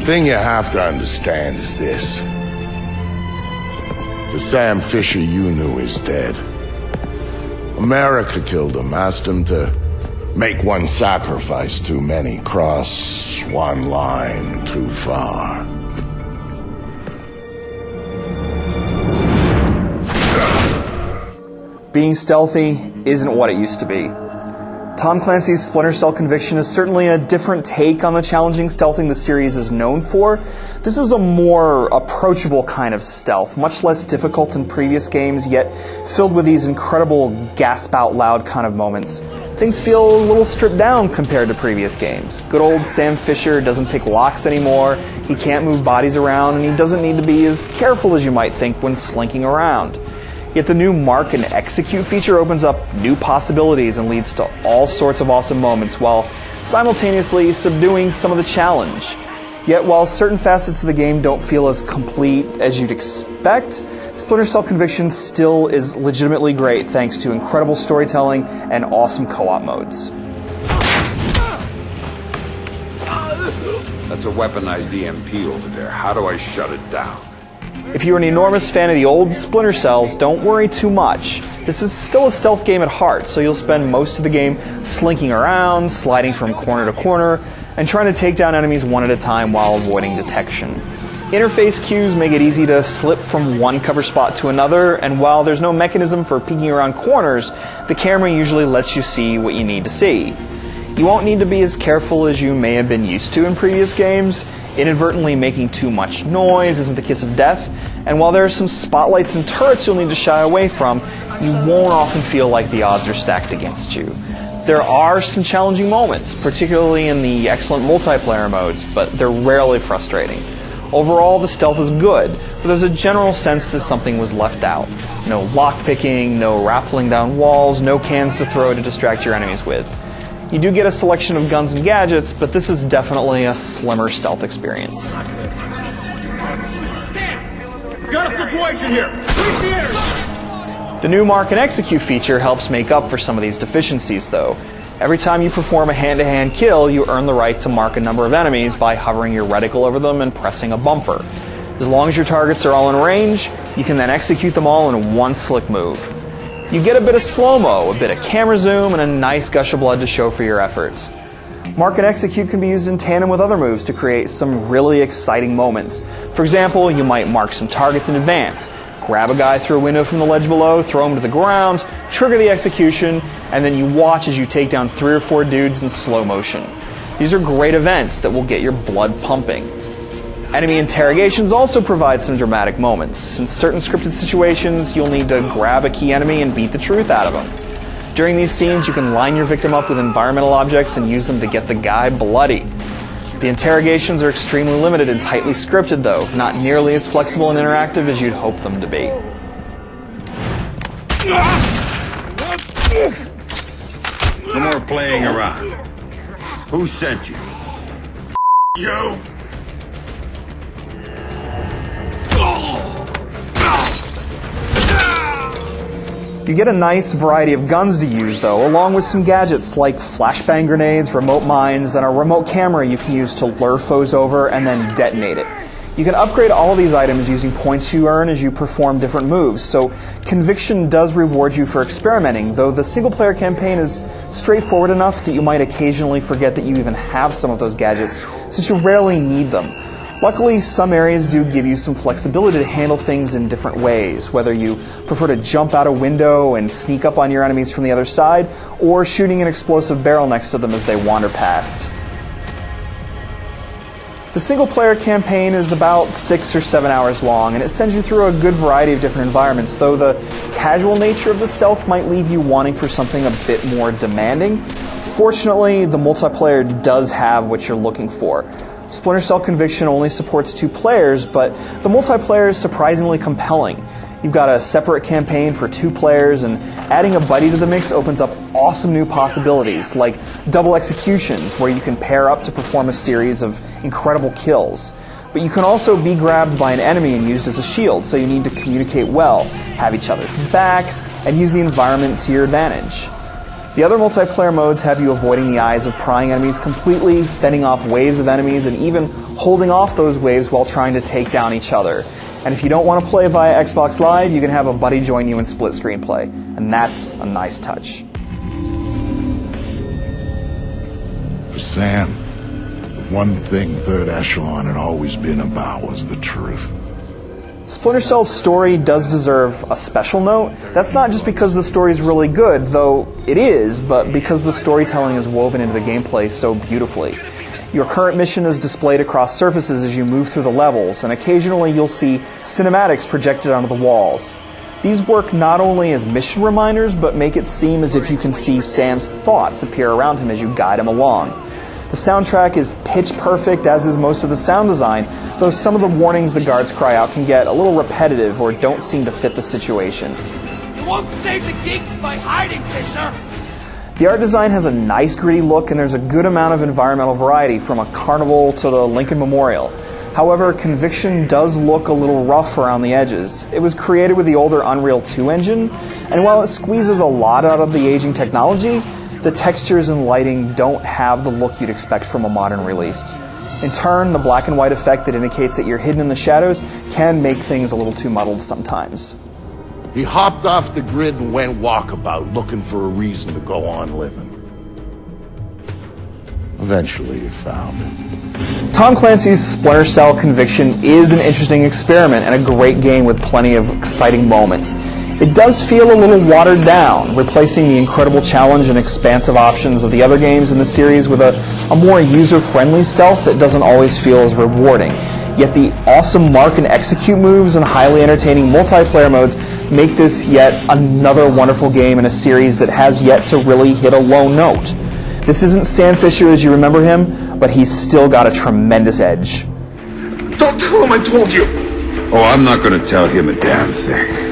thing you have to understand is this. The Sam Fisher you knew is dead. America killed him, asked him to make one sacrifice too many, cross one line too far. Being stealthy isn't what it used to be. Tom Clancy's Splinter Cell Conviction is certainly a different take on the challenging stealthing the series is known for. This is a more approachable kind of stealth, much less difficult than previous games, yet filled with these incredible gasp out loud kind of moments. Things feel a little stripped down compared to previous games. Good old Sam Fisher doesn't pick locks anymore, he can't move bodies around, and he doesn't need to be as careful as you might think when slinking around. Yet the new Mark and Execute feature opens up new possibilities and leads to all sorts of awesome moments while simultaneously subduing some of the challenge. Yet while certain facets of the game don't feel as complete as you'd expect, Splinter Cell Conviction still is legitimately great thanks to incredible storytelling and awesome co-op modes. That's a weaponized EMP over there. How do I shut it down? If you're an enormous fan of the old Splinter Cells, don't worry too much. This is still a stealth game at heart, so you'll spend most of the game slinking around, sliding from corner to corner, and trying to take down enemies one at a time while avoiding detection. Interface cues make it easy to slip from one cover spot to another, and while there's no mechanism for peeking around corners, the camera usually lets you see what you need to see. You won't need to be as careful as you may have been used to in previous games. Inadvertently making too much noise isn't the kiss of death, and while there are some spotlights and turrets you'll need to shy away from, you won't often feel like the odds are stacked against you. There are some challenging moments, particularly in the excellent multiplayer modes, but they're rarely frustrating. Overall, the stealth is good, but there's a general sense that something was left out. No lockpicking, no rappelling down walls, no cans to throw to distract your enemies with. You do get a selection of guns and gadgets, but this is definitely a slimmer stealth experience. Got a situation here! Sweep the air! The new Mark and Execute feature helps make up for some of these deficiencies, though. Every time you perform a hand-to-hand kill, you earn the right to mark a number of enemies by hovering your reticle over them and pressing a bumper. As long as your targets are all in range, you can then execute them all in one slick move. You get a bit of slow-mo, a bit of camera zoom, and a nice gush of blood to show for your efforts. Mark and Execute can be used in tandem with other moves to create some really exciting moments. For example, you might mark some targets in advance, grab a guy through a window from the ledge below, throw him to the ground, trigger the execution, and then you watch as you take down 3 or 4 dudes in slow motion. These are great events that will get your blood pumping. Enemy interrogations also provide some dramatic moments. In certain scripted situations, you'll need to grab a key enemy and beat the truth out of them. During these scenes, you can line your victim up with environmental objects and use them to get the guy bloody. The interrogations are extremely limited and tightly scripted, though, not nearly as flexible and interactive as you'd hope them to be. No more playing around. Who sent you? You! You get a nice variety of guns to use, though, along with some gadgets like flashbang grenades, remote mines, and a remote camera you can use to lure foes over and then detonate it. You can upgrade all of these items using points you earn as you perform different moves, so Conviction does reward you for experimenting, though the single-player campaign is straightforward enough that you might occasionally forget that you even have some of those gadgets, since you rarely need them. Luckily, some areas do give you some flexibility to handle things in different ways, whether you prefer to jump out a window and sneak up on your enemies from the other side, or shooting an explosive barrel next to them as they wander past. The single-player campaign is about 6 or 7 hours long, and it sends you through a good variety of different environments, though the casual nature of the stealth might leave you wanting for something a bit more demanding. Fortunately, the multiplayer does have what you're looking for. Splinter Cell Conviction only supports 2 players, but the multiplayer is surprisingly compelling. You've got a separate campaign for 2 players, and adding a buddy to the mix opens up awesome new possibilities, like double executions, where you can pair up to perform a series of incredible kills. But you can also be grabbed by an enemy and used as a shield, so you need to communicate well, have each other's backs, and use the environment to your advantage. The other multiplayer modes have you avoiding the eyes of prying enemies completely, fending off waves of enemies, and even holding off those waves while trying to take down each other. And if you don't want to play via Xbox Live, you can have a buddy join you in split screen play, and that's a nice touch. For Sam, one thing Third Echelon had always been about was the truth. Splinter Cell's story does deserve a special note. That's not just because the story is really good, though it is, but because the storytelling is woven into the gameplay so beautifully. Your current mission is displayed across surfaces as you move through the levels, and occasionally you'll see cinematics projected onto the walls. These work not only as mission reminders, but make it seem as if you can see Sam's thoughts appear around him as you guide him along. The soundtrack is pitch perfect, as is most of the sound design, though some of the warnings the guards cry out can get a little repetitive or don't seem to fit the situation. You won't save the geeks by hiding, Fisher! The art design has a nice gritty look, and there's a good amount of environmental variety, from a carnival to the Lincoln Memorial. However, COnvection does look a little rough around the edges. It was created with the older Unreal 2 engine, and while it squeezes a lot out of the aging technology, the textures and lighting don't have the look you'd expect from a modern release. In turn, the black and white effect that indicates that you're hidden in the shadows can make things a little too muddled sometimes. He hopped off the grid and went walkabout, looking for a reason to go on living. Eventually he found it. Tom Clancy's Splinter Cell COnvection is an interesting experiment and a great game with plenty of exciting moments. It does feel a little watered down, replacing the incredible challenge and expansive options of the other games in the series with a more user-friendly stealth that doesn't always feel as rewarding. Yet the awesome mark and execute moves and highly entertaining multiplayer modes make this yet another wonderful game in a series that has yet to really hit a low note. This isn't Sam Fisher as you remember him, but he's still got a tremendous edge. Don't tell him I told you! Oh, I'm not gonna tell him a damn thing.